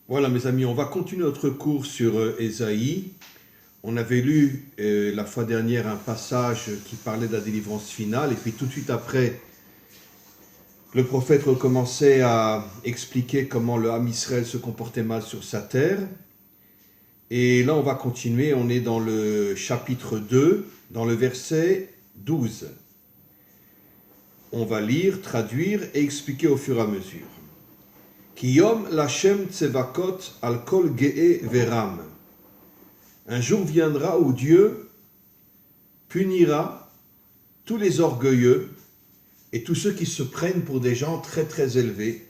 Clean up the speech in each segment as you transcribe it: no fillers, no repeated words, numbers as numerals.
Voilà mes amis, on va continuer notre cours sur Ésaïe. On avait lu la fois dernière un passage qui parlait de la délivrance finale, et puis tout de suite après, le prophète recommençait à expliquer comment le Ham Israël se comportait mal sur sa terre. Et là on va continuer, on est dans le chapitre 2, dans le verset 12. On va lire, traduire et expliquer au fur et à mesure. Ki yom l'Hashem tsevakot al kol ge'e veram. Un jour viendra où Dieu punira tous les orgueilleux et tous ceux qui se prennent pour des gens très très élevés.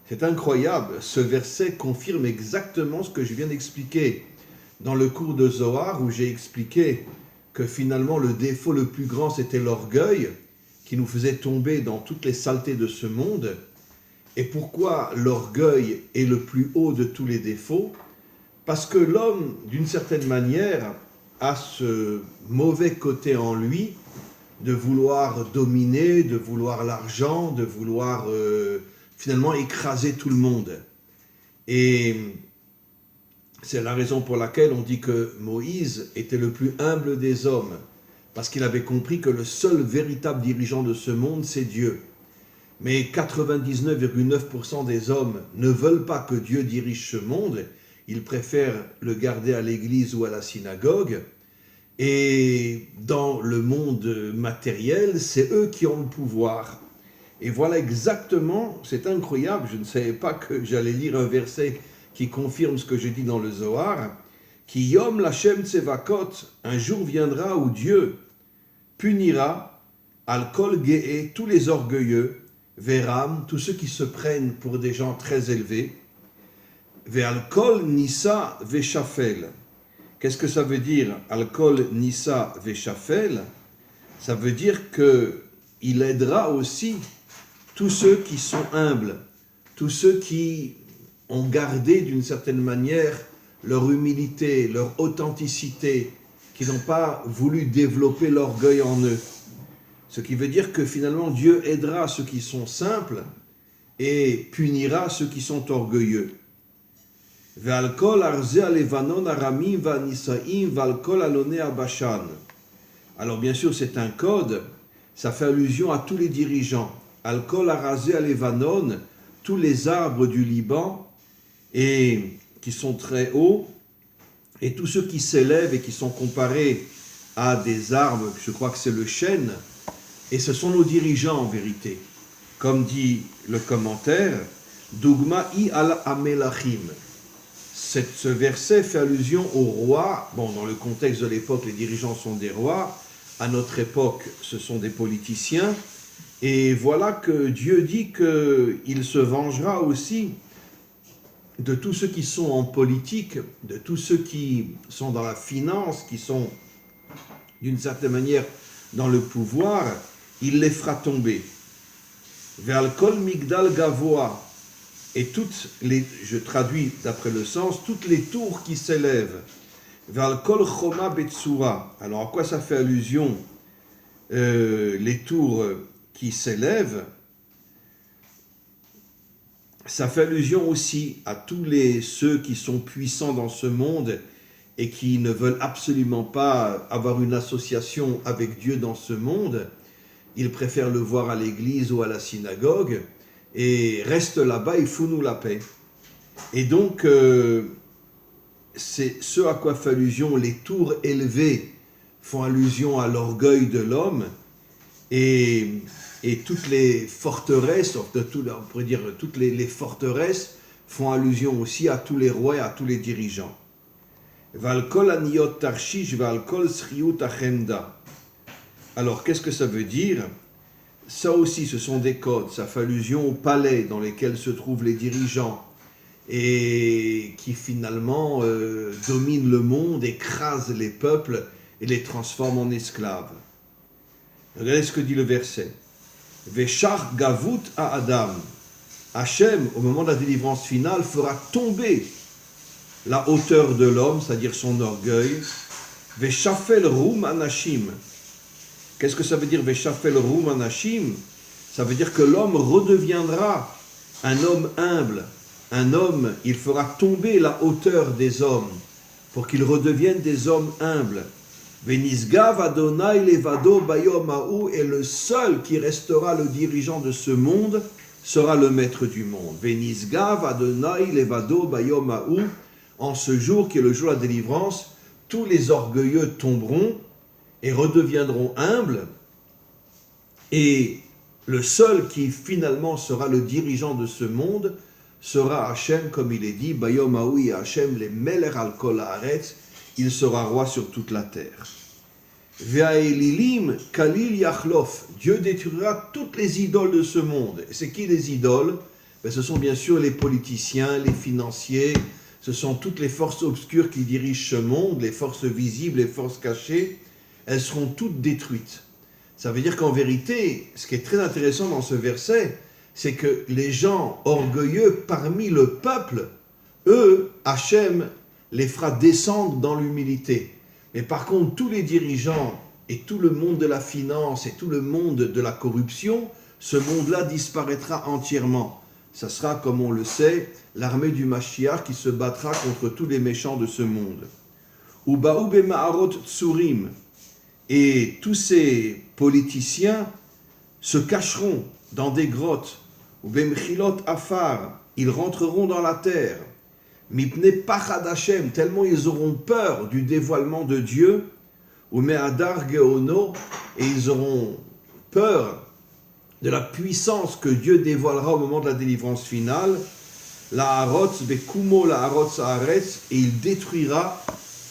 C'est incroyable, ce verset confirme exactement ce que je viens d'expliquer dans le cours de Zohar, où j'ai expliqué que finalement le défaut le plus grand c'était l'orgueil qui nous faisait tomber dans toutes les saletés de ce monde. Et pourquoi l'orgueil est le plus haut de tous les défauts? Parce que l'homme, d'une certaine manière, a ce mauvais côté en lui de vouloir dominer, de vouloir l'argent, de vouloir finalement écraser tout le monde. Et c'est la raison pour laquelle on dit que Moïse était le plus humble des hommes, parce qu'il avait compris que le seul véritable dirigeant de ce monde, c'est Dieu. Mais 99,9% des hommes ne veulent pas que Dieu dirige ce monde, ils préfèrent le garder à l'église ou à la synagogue. Et dans le monde matériel, c'est eux qui ont le pouvoir. Et voilà exactement, c'est incroyable, je ne savais pas que j'allais lire un verset qui confirme ce que je dis dans le Zohar. Ki yom l'Hashem tsevakot, un jour viendra où Dieu punira al kol ge'e, tous les orgueilleux, Veram, tous ceux qui se prennent pour des gens très élevés. Ve'alkol nisa ve'shafel. Qu'est-ce que ça veut dire, alkol nisa ve'shafel? Ça veut dire qu'il aidera aussi tous ceux qui sont humbles, tous ceux qui ont gardé d'une certaine manière leur humilité, leur authenticité, qui n'ont pas voulu développer l'orgueil en eux. Ce qui veut dire que finalement Dieu aidera ceux qui sont simples et punira ceux qui sont orgueilleux. Alors bien sûr c'est un code, ça fait allusion à tous les dirigeants. Alkol arazé alevanon, tous les arbres du Liban et qui sont très hauts, et tous ceux qui s'élèvent et qui sont comparés à des arbres, je crois que c'est le chêne. Et ce sont nos dirigeants en vérité. Comme dit le commentaire, Dougma i al amelachim. Ce verset fait allusion aux rois. Bon, dans le contexte de l'époque, les dirigeants sont des rois. À notre époque, ce sont des politiciens. Et voilà que Dieu dit qu'il se vengera aussi de tous ceux qui sont en politique, de tous ceux qui sont dans la finance, qui sont d'une certaine manière dans le pouvoir. Il les fera tomber. Vers kol migdal gavoa, et toutes les, je traduis d'après le sens, toutes les tours qui s'élèvent. Vers kol choma betsura. Alors à quoi ça fait allusion, les tours qui s'élèvent? Ça fait allusion aussi à tous ceux qui sont puissants dans ce monde et qui ne veulent absolument pas avoir une association avec Dieu dans ce monde. Ils préfèrent le voir à l'église ou à la synagogue et restent là-bas, il faut nous la paix. Et donc, c'est ce à quoi fait allusion les tours élevées font allusion à l'orgueil de l'homme et toutes les forteresses, on pourrait dire toutes les forteresses font allusion aussi à tous les rois et à tous les dirigeants. Valkol aniyot tarshish valkol sriut achemda. Alors, qu'est-ce que ça veut dire? Ça aussi, ce sont des codes. Ça fait allusion au palais dans lesquels se trouvent les dirigeants et qui finalement dominent le monde, écrasent les peuples et les transforment en esclaves. Regardez ce que dit le verset. Veshach gavut à Adam. Hachem, au moment de la délivrance finale, fera tomber la hauteur de l'homme, c'est-à-dire son orgueil. Veshafel rum anashim. Qu'est-ce que ça veut dire, Veshafel rum anashim? Ça veut dire que l'homme redeviendra un homme humble, un homme, il fera tomber la hauteur des hommes pour qu'ils redeviennent des hommes humbles. Venisgav Adonai levado bayom hahu, et le seul qui restera le dirigeant de ce monde sera le maître du monde. Venisgav Adonai levado bayom hahu, en ce jour qui est le jour de la délivrance, tous les orgueilleux tomberont et redeviendront humbles, et le seul qui finalement sera le dirigeant de ce monde sera Hachem, comme il est dit, Bayom Haoui Hachem le Meler al Kol Haaretz, il sera roi sur toute la terre. Ve'aelilim Kalil Yachlof, Dieu détruira toutes les idoles de ce monde. Et c'est qui les idoles? Ce sont bien sûr les politiciens, les financiers, ce sont toutes les forces obscures qui dirigent ce monde, les forces visibles, les forces cachées, elles seront toutes détruites. Ça veut dire qu'en vérité, ce qui est très intéressant dans ce verset, c'est que les gens orgueilleux parmi le peuple, eux, Hachem les fera descendre dans l'humilité. Mais par contre, tous les dirigeants et tout le monde de la finance et tout le monde de la corruption, ce monde-là disparaîtra entièrement. Ça sera, comme on le sait, l'armée du Mashiach qui se battra contre tous les méchants de ce monde. Ubaou bema'arot tsurim, et tous ces politiciens se cacheront dans des grottes, ou bemchilot afar, ils rentreront dans la terre, mipne pachad Hashem, tellement ils auront peur du dévoilement de Dieu, ou me'adar geono, et ils auront peur de la puissance que Dieu dévoilera au moment de la délivrance finale, la harotz bekumo la harotz haaretz, et il détruira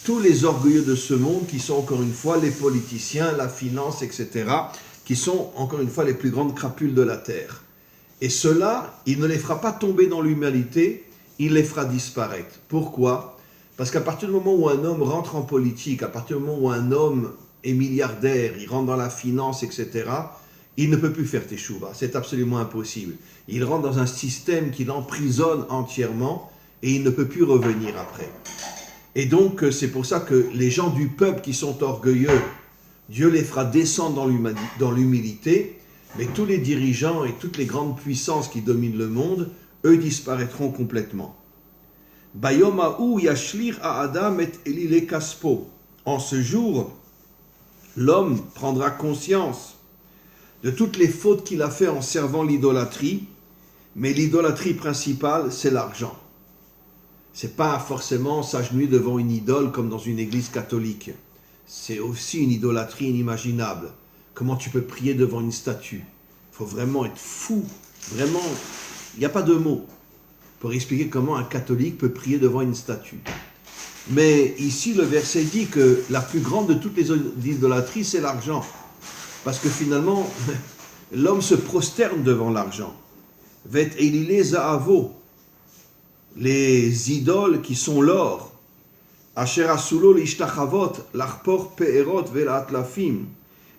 tous les orgueilleux de ce monde qui sont encore une fois les politiciens, la finance, etc., qui sont encore une fois les plus grandes crapules de la terre. Et cela, il ne les fera pas tomber dans l'humanité, il les fera disparaître. Pourquoi? Parce qu'à partir du moment où un homme rentre en politique, à partir du moment où un homme est milliardaire, il rentre dans la finance, etc., il ne peut plus faire teshuva, c'est absolument impossible. Il rentre dans un système qui l'emprisonne entièrement et il ne peut plus revenir après. Et donc, c'est pour ça que les gens du peuple qui sont orgueilleux, Dieu les fera descendre dans l'humilité, mais tous les dirigeants et toutes les grandes puissances qui dominent le monde, eux disparaîtront complètement. Bayom hahu yashlir ha'adam et elile kaspo. En ce jour, l'homme prendra conscience de toutes les fautes qu'il a fait en servant l'idolâtrie, mais l'idolâtrie principale, c'est l'argent. C'est pas forcément s'agenouiller devant une idole comme dans une église catholique. C'est aussi une idolâtrie inimaginable. Comment tu peux prier devant une statue? Il faut vraiment être fou. Vraiment, il n'y a pas de mots pour expliquer comment un catholique peut prier devant une statue. Mais ici, le verset dit que la plus grande de toutes les idolâtries, c'est l'argent. Parce que finalement, l'homme se prosterne devant l'argent. Vet elile za'avo, les idoles qui sont l'or. Asher asulo l'ishtachavot, l'arpor pe'erot ve'la'atlafim.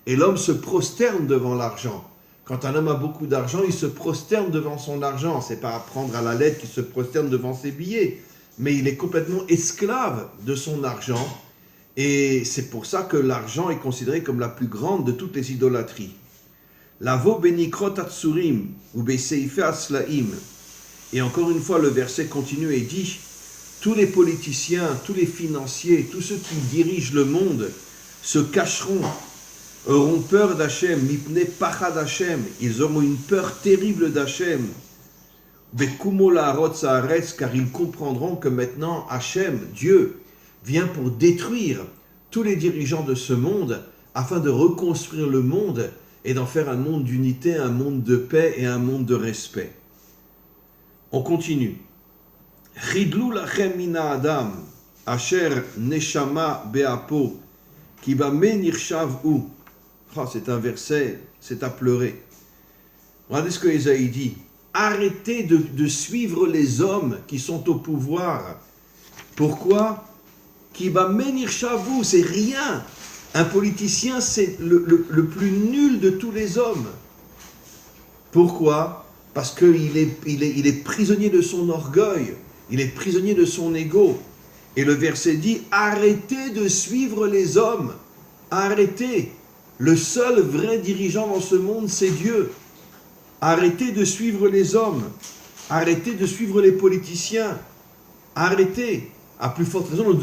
Et l'homme se prosterne devant l'argent. Quand un homme a beaucoup d'argent, il se prosterne devant son argent. C'est pas à prendre à la lettre qu'il se prosterne devant ses billets. Mais il est complètement esclave de son argent. Et c'est pour ça que l'argent est considéré comme la plus grande de toutes les idolâtries. Lavo benikrot atsurim ou beseife aslaim. Et encore une fois, le verset continue et dit, tous les politiciens, tous les financiers, tous ceux qui dirigent le monde se cacheront, auront peur d'Hachem, mipne pachad Hachem, ils auront une peur terrible d'Hachem. Bekumo la harotz haaretz, car ils comprendront que maintenant Hachem, Dieu, vient pour détruire tous les dirigeants de ce monde afin de reconstruire le monde et d'en faire un monde d'unité, un monde de paix et un monde de respect. On continue. Chidlu lachem mina adam asher neshama beapo ki bame nirshav'u. C'est un verset, c'est à pleurer. Regardez ce que Ésaïe dit. Arrêtez de suivre les hommes qui sont au pouvoir. Pourquoi? Qui va menir chavou, c'est rien. Un politicien, c'est le plus nul de tous les hommes. Pourquoi? Parce qu'il est prisonnier de son orgueil, il est prisonnier de son ego. Et le verset dit, arrêtez de suivre les hommes. Arrêtez. Le seul vrai dirigeant dans ce monde, c'est Dieu. Arrêtez de suivre les hommes. Arrêtez de suivre les politiciens. Arrêtez. À plus forte raison, ne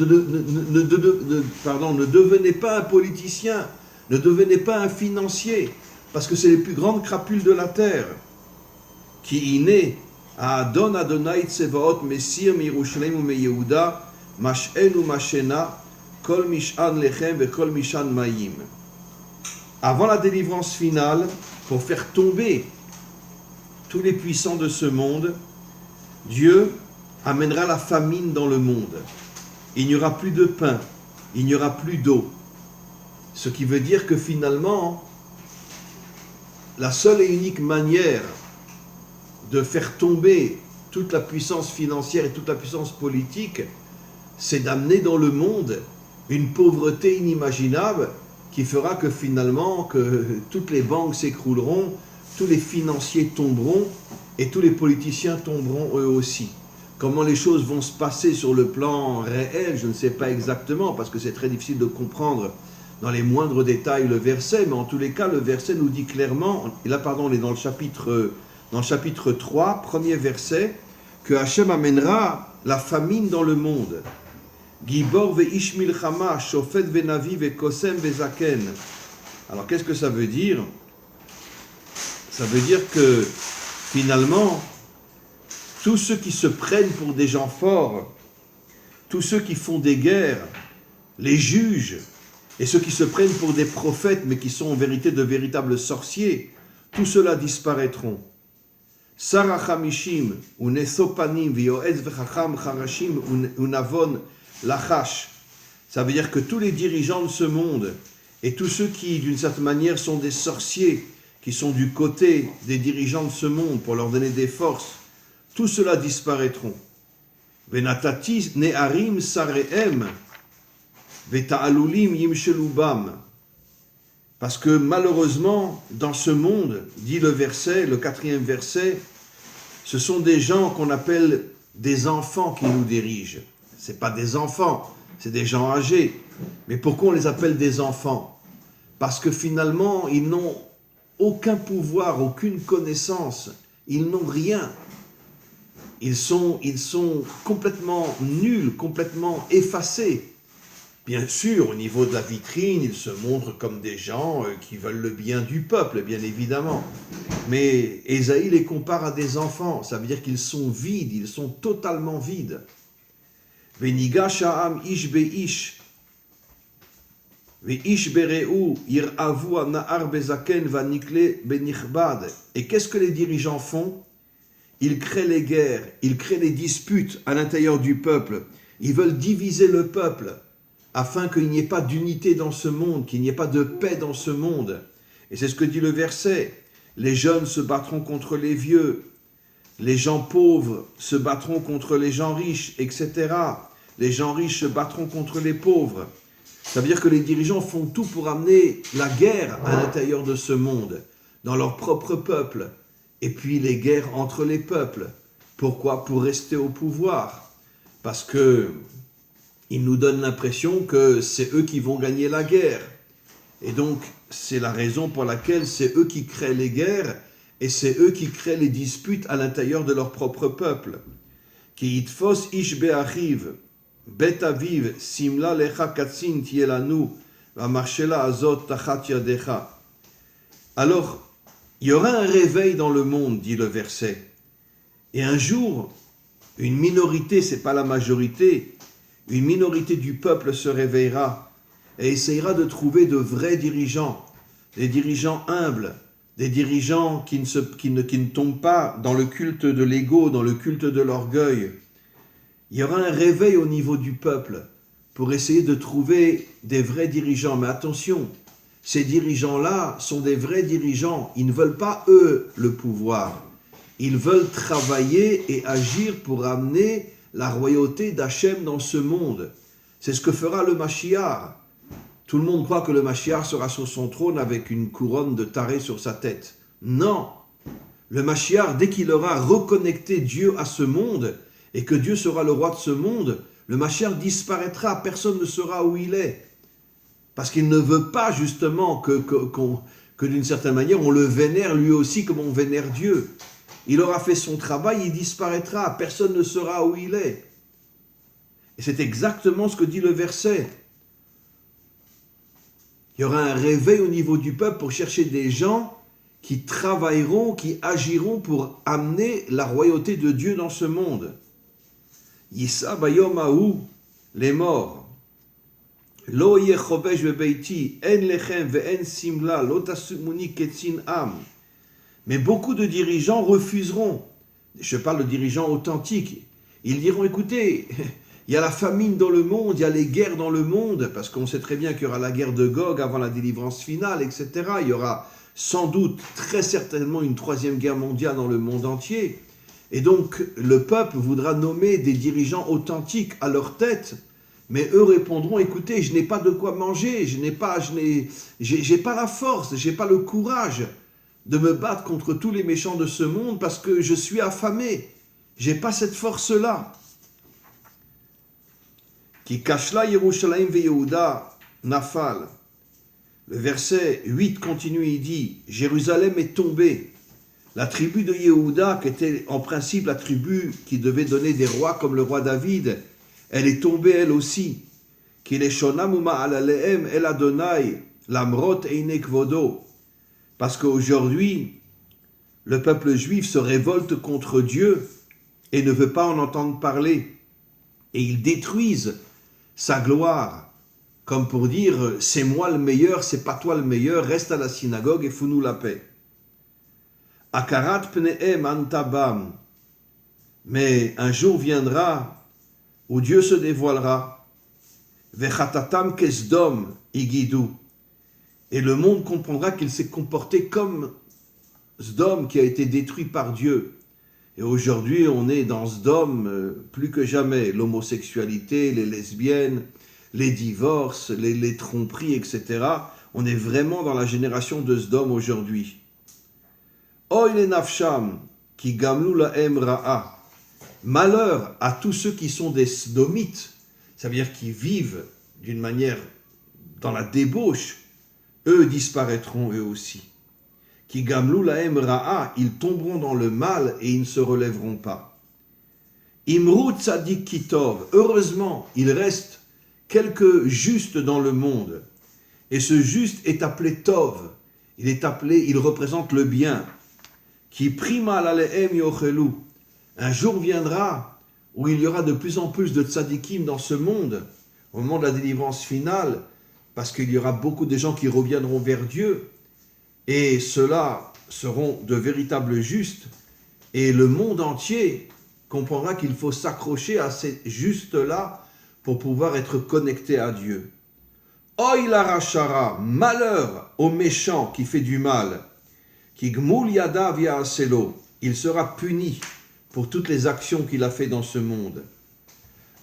devenez pas un politicien. Ne devenez pas un financier. Parce que c'est les plus grandes crapules de la terre. Qui iné, Adon Adonai Tsevaot Messir Mirushalem ou Meyehuda, Mashen ou Mashena, Kol Mishan Lechem ve Kol Mishan Mayim. Avant la délivrance finale, pour faire tomber tous les puissants de ce monde, Dieu amènera la famine dans le monde. Il n'y aura plus de pain, il n'y aura plus d'eau. Ce qui veut dire que finalement, la seule et unique manière de faire tomber toute la puissance financière et toute la puissance politique, c'est d'amener dans le monde une pauvreté inimaginable qui fera que finalement, que toutes les banques s'écrouleront, tous les financiers tomberont et tous les politiciens tomberont eux aussi. Comment les choses vont se passer sur le plan réel, je ne sais pas exactement, parce que c'est très difficile de comprendre dans les moindres détails le verset, mais en tous les cas, le verset nous dit clairement, et là, pardon, on est dans le chapitre 3, premier verset, que Hachem amènera la famine dans le monde. Gibor ve'ish milchama, shofet ve'navi ve'kosem ve'zaken. Alors, qu'est-ce que ça veut dire? Ça veut dire que, finalement, tous ceux qui se prennent pour des gens forts, tous ceux qui font des guerres, les juges, et ceux qui se prennent pour des prophètes, mais qui sont en vérité de véritables sorciers, tous ceux-là disparaîtront. Sarah Hamishim, Unesopanim, Vioez Vechacham, Charashim, Unavon, Lachash. Ça veut dire que tous les dirigeants de ce monde, et tous ceux qui, d'une certaine manière, sont des sorciers, qui sont du côté des dirigeants de ce monde pour leur donner des forces, tout cela disparaîtront. Venatati ne'arim sarehem veta'alulim yimshelubam. Parce que malheureusement, dans ce monde, dit le verset, le 4e verset, ce sont des gens qu'on appelle des enfants qui nous dirigent. Ce n'est pas des enfants, c'est des gens âgés. Mais pourquoi on les appelle des enfants? Parce que finalement, ils n'ont aucun pouvoir, aucune connaissance, ils n'ont rien. Ils sont complètement nuls, complètement effacés. Bien sûr, au niveau de la vitrine, ils se montrent comme des gens qui veulent le bien du peuple, bien évidemment. Mais Ésaïe les compare à des enfants, ça veut dire qu'ils sont vides, ils sont totalement vides. Venigash ha'am ish beish, ve'ish bereu yiravu ana'ar bezaken vanikle benichbad. Et qu'est-ce que les dirigeants font? Ils créent les guerres, ils créent les disputes à l'intérieur du peuple. Ils veulent diviser le peuple afin qu'il n'y ait pas d'unité dans ce monde, qu'il n'y ait pas de paix dans ce monde. Et c'est ce que dit le verset. Les jeunes se battront contre les vieux, les gens pauvres se battront contre les gens riches, etc. Les gens riches se battront contre les pauvres. Ça veut dire que les dirigeants font tout pour amener la guerre à l'intérieur de ce monde, dans leur propre peuple. Et puis les guerres entre les peuples. Pourquoi? Pour rester au pouvoir. Parce que ils nous donnent l'impression que c'est eux qui vont gagner la guerre. Et donc, c'est la raison pour laquelle c'est eux qui créent les guerres et c'est eux qui créent les disputes à l'intérieur de leur propre peuple. Ki itfos ish be'achiv, bet aviv, simla lecha katsin tielanu, va marshela azot tachat yadecha. Alors, il y aura un réveil dans le monde, dit le verset. Et un jour, une minorité, c'est pas la majorité, une minorité du peuple se réveillera et essayera de trouver de vrais dirigeants, des dirigeants humbles, des dirigeants qui ne tombent pas dans le culte de l'ego, dans le culte de l'orgueil. Il y aura un réveil au niveau du peuple pour essayer de trouver des vrais dirigeants. Mais attention, ces dirigeants-là sont des vrais dirigeants. Ils ne veulent pas, eux, le pouvoir. Ils veulent travailler et agir pour amener la royauté d'Hachem dans ce monde. C'est ce que fera le Mashiach. Tout le monde croit que le Mashiach sera sur son trône avec une couronne de taré sur sa tête. Non. Le Mashiach, dès qu'il aura reconnecté Dieu à ce monde et que Dieu sera le roi de ce monde, le Mashiach disparaîtra, personne ne saura où il est. Parce qu'il ne veut pas justement que d'une certaine manière, on le vénère lui aussi comme on vénère Dieu. il aura fait son travail, il disparaîtra, personne ne saura où il est. Et c'est exactement ce que dit le verset. Il y aura un réveil au niveau du peuple pour chercher des gens qui travailleront, qui agiront pour amener la royauté de Dieu dans ce monde. Yissa bayom haou, les morts. Lo yeh chovesh bebeiti, en lechem ve'en simla, lo tasumuni ketsin am. Mais beaucoup de dirigeants refuseront. Je parle de dirigeants authentiques. Ils diront, écoutez, il y a la famine dans le monde, il y a les guerres dans le monde, parce qu'on sait très bien qu'il y aura la guerre de Gog avant la délivrance finale, etc. Il y aura sans doute, très certainement, une troisième guerre mondiale dans le monde entier. Et donc, le peuple voudra nommer des dirigeants authentiques à leur tête, mais eux répondront, écoutez, je n'ai pas de quoi manger, j'ai pas la force, j'ai pas le courage de me battre contre tous les méchants de ce monde parce que je suis affamé. J'ai pas cette force-là. Ki kashla Yerushalayim ve Yehuda nafal. Le verset 8 continue, il dit, Jérusalem est tombée. La tribu de Yehuda, qui était en principe la tribu qui devait donner des rois comme le roi David, elle est tombée elle aussi. Ki leshonam uma'alalehem el Adonai lamrot einek vodo. Parce qu'aujourd'hui, le peuple juif se révolte contre Dieu et ne veut pas en entendre parler. Et ils détruisent sa gloire, comme pour dire, c'est moi le meilleur, c'est pas toi le meilleur, reste à la synagogue et fous-nous la paix. Akarat pnehem antabam. Mais un jour viendra où Dieu se dévoilera. Vechatatam kesdom igidou. Et le monde comprendra qu'il s'est comporté comme Sdom qui a été détruit par Dieu. Et aujourd'hui, on est dans Sdom plus que jamais. L'homosexualité, les lesbiennes, les divorces, les tromperies, etc. On est vraiment dans la génération de Sdom aujourd'hui. Oy le nafsham qui gamlu lahem ra'a. Malheur à tous ceux qui sont des Sdomites, ça veut dire qui vivent d'une manière dans la débauche. Eux disparaîtront eux aussi. Qui gamlu lahem ra'a, ils tomberont dans le mal et ils ne se relèveront pas. Imru tzadik kitov, heureusement, il reste quelques justes dans le monde. Et ce juste est appelé Tov. Il représente le bien. Qui prima lalehem yochelu. Un jour viendra où il y aura de plus en plus de tzadikim dans ce monde, au moment de la délivrance finale, parce qu'il y aura beaucoup de gens qui reviendront vers Dieu, et ceux-là seront de véritables justes, et le monde entier comprendra qu'il faut s'accrocher à ces justes-là pour pouvoir être connecté à Dieu. Oy la rachara, malheur au méchant qui fait du mal, qui gmul yada via aselo, il sera puni pour toutes les actions qu'il a fait dans ce monde.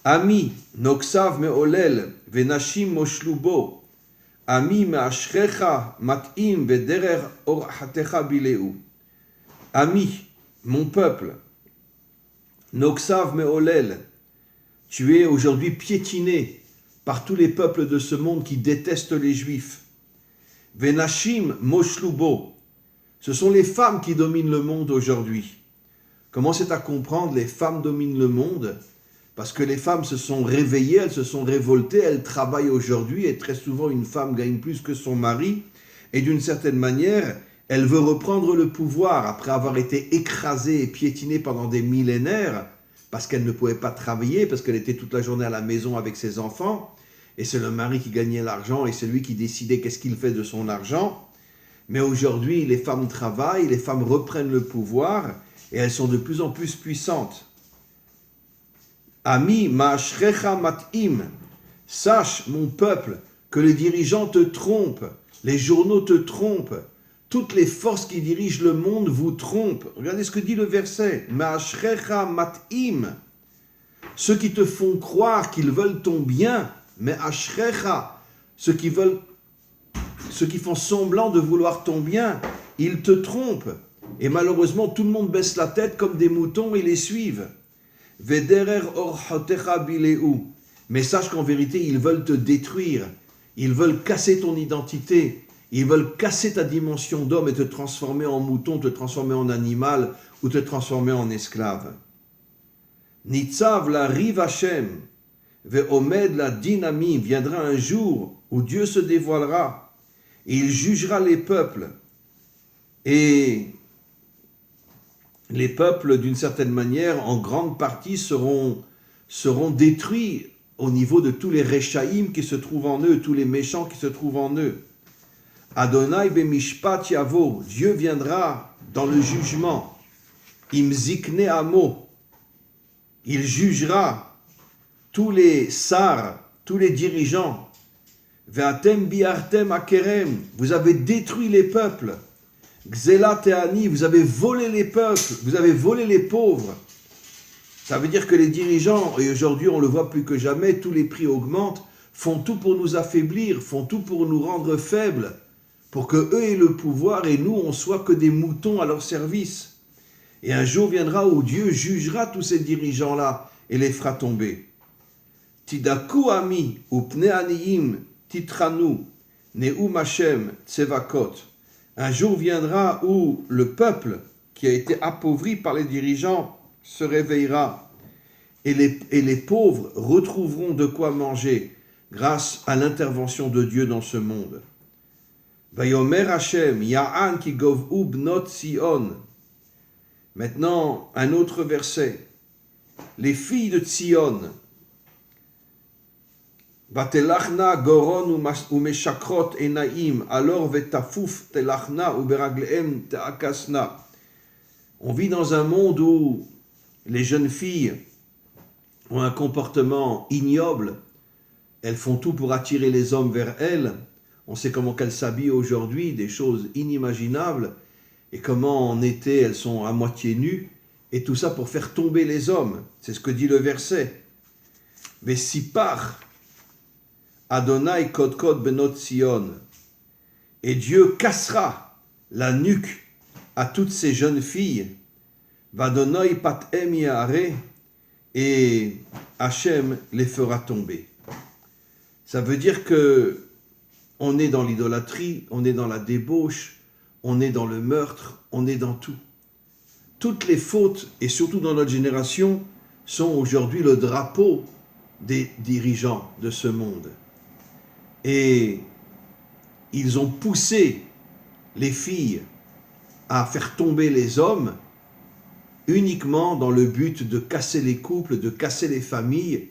Ami, noksav meolel, venashim moshlubo, Ami me'ashrecha mat'im vederer orhatecha bileu. Ami, mon peuple, noksav me'olel, tu es aujourd'hui piétiné par tous les peuples de ce monde qui détestent les Juifs. Venashim moshlubo, ce sont les femmes qui dominent le monde aujourd'hui. Commencez à comprendre, les femmes dominent le monde parce que les femmes se sont réveillées, elles se sont révoltées, elles travaillent aujourd'hui et très souvent une femme gagne plus que son mari et d'une certaine manière, elle veut reprendre le pouvoir après avoir été écrasée et piétinée pendant des millénaires parce qu'elle ne pouvait pas travailler, parce qu'elle était toute la journée à la maison avec ses enfants et c'est le mari qui gagnait l'argent et c'est lui qui décidait qu'est-ce qu'il fait de son argent. Mais aujourd'hui, les femmes travaillent, les femmes reprennent le pouvoir et elles sont de plus en plus puissantes. Ami ma'ashrecha mat'im, sache mon peuple que les dirigeants te trompent, les journaux te trompent, toutes les forces qui dirigent le monde vous trompent. Regardez ce que dit le verset. Ma'ashrecha mat'im, ceux qui te font croire qu'ils veulent ton bien, ma'ashrecha, ceux qui font semblant de vouloir ton bien, ils te trompent. Et malheureusement, tout le monde baisse la tête comme des moutons et les suivent. Vederer orhatecha bileu. Mais sache qu'en vérité, ils veulent te détruire. Ils veulent casser ton identité. Ils veulent casser ta dimension d'homme et te transformer en mouton, te transformer en animal ou te transformer en esclave. Nitzav la riv Hashem, ve'omed la dinami, viendra un jour où Dieu se dévoilera et il jugera les peuples. Et les peuples, d'une certaine manière, en grande partie, seront détruits au niveau de tous les Rechaïm qui se trouvent en eux, tous les méchants qui se trouvent en eux. Adonai bemishpat yavo, Dieu viendra dans le jugement. Im zikne amo, il jugera tous les sars, tous les dirigeants. Ve'atem biartem akerem, vous avez détruit les peuples. Xela teani, vous avez volé les peuples, vous avez volé les pauvres. Ça veut dire que les dirigeants, et aujourd'hui on le voit plus que jamais, tous les prix augmentent, font tout pour nous affaiblir, font tout pour nous rendre faibles, pour que eux aient le pouvoir et nous on soit que des moutons à leur service. Et un jour viendra où Dieu jugera tous ces dirigeants-là et les fera tomber. Tidaku ami upne aniyim titranu neum Hashem tsevakot. Un jour viendra où le peuple qui a été appauvri par les dirigeants se réveillera et les pauvres retrouveront de quoi manger grâce à l'intervention de Dieu dans ce monde. Vayomer Hashem, Ya'an ki gov'u bnot Sion. Maintenant, un autre verset. Les filles de Sion. Vatelachna goron u meshakrot enaim, alors vetafuf telachna u beragleem teakasna. On vit dans un monde où les jeunes filles ont un comportement ignoble. Elles font tout pour attirer les hommes vers elles. On sait comment qu'elles s'habillent aujourd'hui, des choses inimaginables. Et comment en été, elles sont à moitié nues. Et tout ça pour faire tomber les hommes. C'est ce que dit le verset. Vesipar Adonai kodkod benot Sion. Et Dieu cassera la nuque à toutes ces jeunes filles. Vadonoi patem yare. Et Hachem les fera tomber. Ça veut dire que on est dans l'idolâtrie, on est dans la débauche, on est dans le meurtre, on est dans tout. Toutes les fautes, et surtout dans notre génération, sont aujourd'hui le drapeau des dirigeants de ce monde. Et ils ont poussé les filles à faire tomber les hommes uniquement dans le but de casser les couples, de casser les familles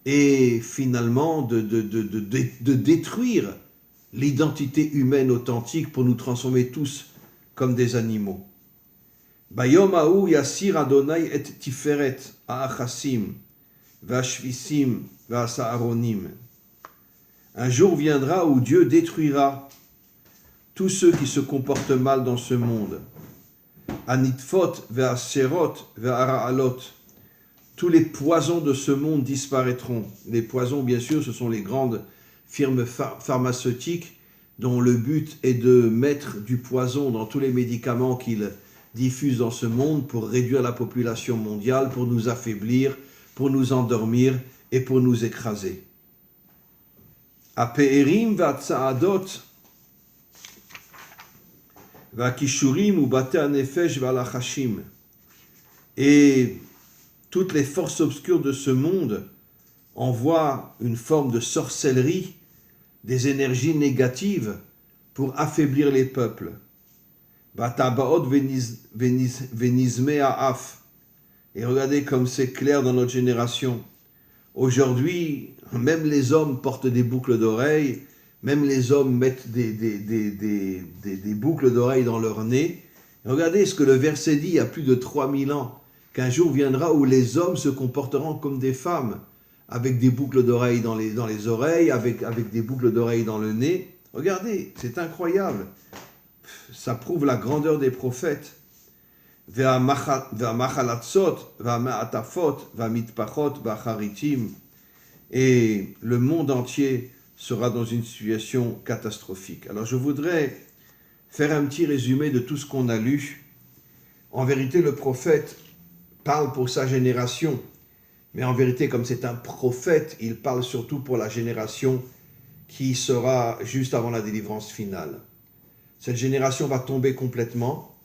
et finalement de détruire l'identité humaine authentique pour nous transformer tous comme des animaux. Bayom haou yasir Adonai et tiferet ha'achasim va'ashvisim va'asaaronim. Un jour viendra où Dieu détruira tous ceux qui se comportent mal dans ce monde. Anitfot ve'aserot ve'ara'alot. Tous les poisons de ce monde disparaîtront. Les poisons, bien sûr, ce sont les grandes firmes pharmaceutiques dont le but est de mettre du poison dans tous les médicaments qu'ils diffusent dans ce monde pour réduire la population mondiale, pour nous affaiblir, pour nous endormir et pour nous écraser. Ape'erim va'tsaadot va'kishurim u bate anefesh va'lachashim. Et toutes les forces obscures de ce monde envoient une forme de sorcellerie, des énergies négatives pour affaiblir les peuples. Vatabaot venizme ha'af. Et regardez comme c'est clair dans notre génération. Aujourd'hui, même les hommes portent des boucles d'oreilles, même les hommes mettent des boucles d'oreilles dans leur nez. Et regardez ce que le verset dit il y a plus de 3000 ans, qu'un jour viendra où les hommes se comporteront comme des femmes, avec des boucles d'oreilles dans les oreilles, avec des boucles d'oreilles dans le nez. Regardez, c'est incroyable. Ça prouve la grandeur des prophètes. Et le monde entier sera dans une situation catastrophique. Alors je voudrais faire un petit résumé de tout ce qu'on a lu. En vérité, le prophète parle pour sa génération, mais en vérité, comme c'est un prophète, il parle surtout pour la génération qui sera juste avant la délivrance finale. Cette génération va tomber complètement,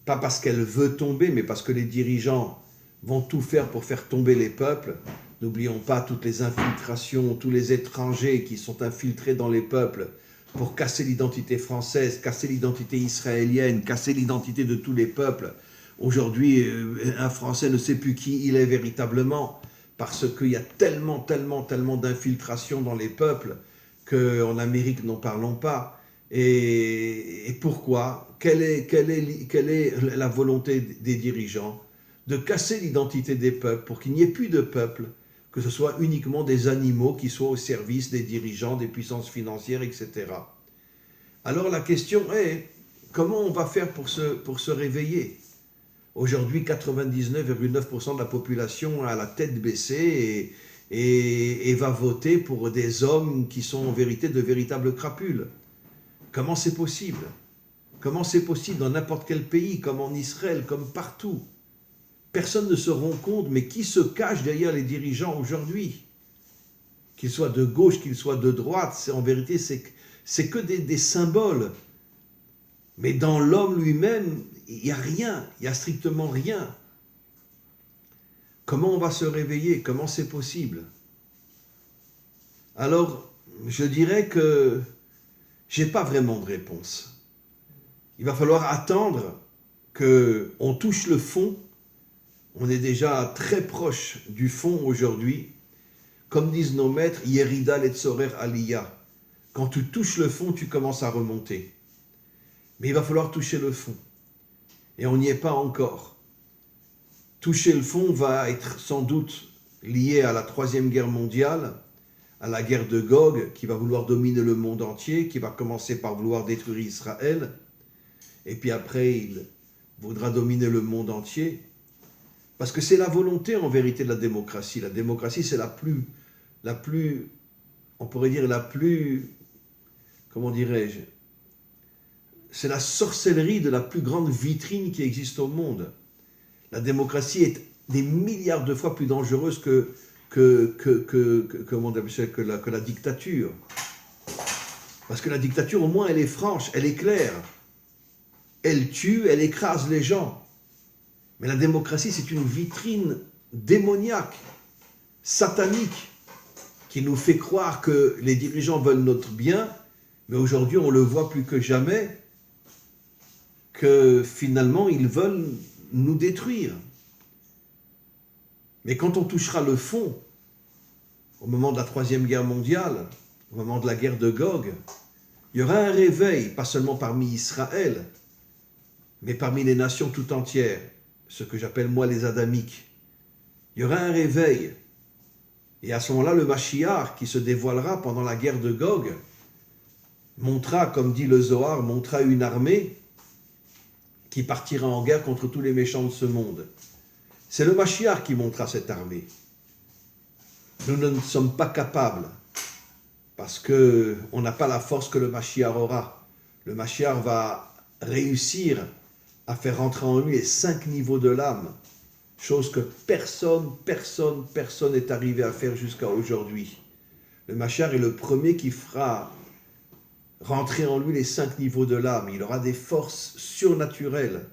pas parce qu'elle veut tomber, mais parce que les dirigeants vont tout faire pour faire tomber les peuples. N'oublions pas toutes les infiltrations, tous les étrangers qui sont infiltrés dans les peuples pour casser l'identité française, casser l'identité israélienne, casser l'identité de tous les peuples. Aujourd'hui, un Français ne sait plus qui il est véritablement, parce qu'il y a tellement d'infiltrations dans les peuples qu'en Amérique, n'en parlons pas. Et pourquoi ? Quelle est la volonté des dirigeants ? De casser l'identité des peuples pour qu'il n'y ait plus de peuple, que ce soit uniquement des animaux qui soient au service des dirigeants, des puissances financières, etc. Alors la question est, comment on va faire pour se réveiller ? Aujourd'hui, 99,9% de la population a la tête baissée et va voter pour des hommes qui sont en vérité de véritables crapules. Comment c'est possible ? Comment c'est possible dans n'importe quel pays, comme en Israël, comme partout ? Personne ne se rend compte, mais qui se cache derrière les dirigeants aujourd'hui ? Qu'ils soient de gauche, qu'ils soient de droite, en vérité, c'est que des symboles. Mais dans l'homme lui-même, il n'y a rien, il n'y a strictement rien. Comment on va se réveiller ? Comment c'est possible ? Alors, je dirais que je n'ai pas vraiment de réponse. Il va falloir attendre qu'on touche le fond. On est déjà très proche du fond aujourd'hui. Comme disent nos maîtres, Yerida letzorer aliyah. Quand tu touches le fond, tu commences à remonter. Mais il va falloir toucher le fond. Et on n'y est pas encore. Toucher le fond va être sans doute lié à la Troisième Guerre mondiale, à la guerre de Gog, qui va vouloir dominer le monde entier, qui va commencer par vouloir détruire Israël, et puis après il voudra dominer le monde entier. Parce que c'est la volonté en vérité de la démocratie. La démocratie, c'est on pourrait dire la plus, comment dirais-je, c'est la sorcellerie de la plus grande vitrine qui existe au monde. La démocratie est des milliards de fois plus dangereuse que la dictature. Parce que la dictature, au moins, elle est franche, elle est claire. Elle tue, elle écrase les gens. Mais la démocratie, c'est une vitrine démoniaque, satanique, qui nous fait croire que les dirigeants veulent notre bien, mais aujourd'hui, on le voit plus que jamais, que finalement, ils veulent nous détruire. Mais quand on touchera le fond, au moment de la Troisième Guerre mondiale, au moment de la guerre de Gog, il y aura un réveil, pas seulement parmi Israël, mais parmi les nations tout entières, ce que j'appelle moi les adamiques. Il y aura un réveil. Et à ce moment-là, le Mashiach, qui se dévoilera pendant la guerre de Gog, montrera, comme dit le Zohar, montrera une armée qui partira en guerre contre tous les méchants de ce monde. C'est le Mashiach qui montrera cette armée. Nous ne sommes pas capables, parce qu'on n'a pas la force que le Mashiach aura. Le Mashiach va réussir à faire rentrer en lui les 5 niveaux de l'âme, chose que personne n'est arrivé à faire jusqu'à aujourd'hui. Le Mashiach est le premier qui fera rentrer en lui les 5 niveaux de l'âme. Il aura des forces surnaturelles.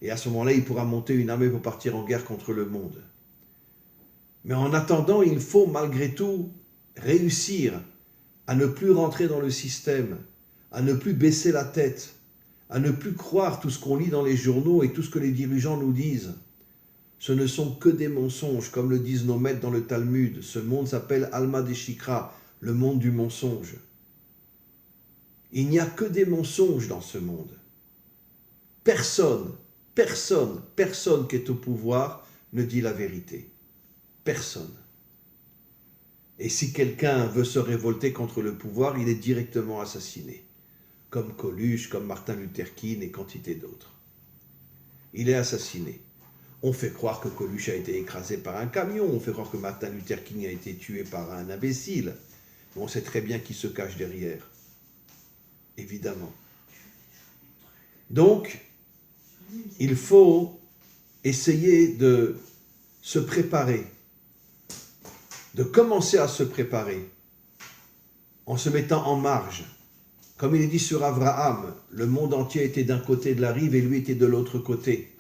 Et à ce moment-là, il pourra monter une armée pour partir en guerre contre le monde. Mais en attendant, il faut malgré tout réussir à ne plus rentrer dans le système, à ne plus baisser la tête, à ne plus croire tout ce qu'on lit dans les journaux et tout ce que les dirigeants nous disent. Ce ne sont que des mensonges, comme le disent nos maîtres dans le Talmud. Ce monde s'appelle Alma Deshikra, le monde du mensonge. Il n'y a que des mensonges dans ce monde. Personne qui est au pouvoir ne dit la vérité. Personne. Et si quelqu'un veut se révolter contre le pouvoir, il est directement assassiné. Comme Coluche, comme Martin Luther King et quantité d'autres. Il est assassiné. On fait croire que Coluche a été écrasé par un camion, on fait croire que Martin Luther King a été tué par un imbécile. Mais on sait très bien qui se cache derrière. Évidemment. Donc, il faut essayer de se préparer, de commencer à se préparer en se mettant en marge. Comme il est dit sur Abraham, le monde entier était d'un côté de la rive et lui était de l'autre côté.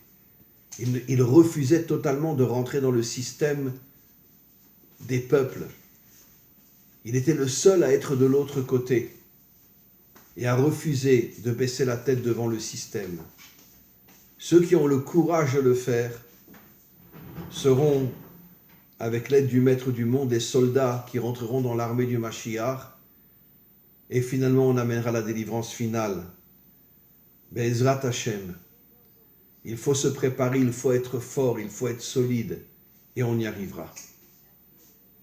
Il refusait totalement de rentrer dans le système des peuples. Il était le seul à être de l'autre côté et à refuser de baisser la tête devant le système. Ceux qui ont le courage de le faire seront, avec l'aide du Maître du monde, des soldats qui rentreront dans l'armée du Mashiach, et finalement on amènera la délivrance finale. Be'ezrat Hashem. Il faut se préparer, il faut être fort, il faut être solide, et on y arrivera.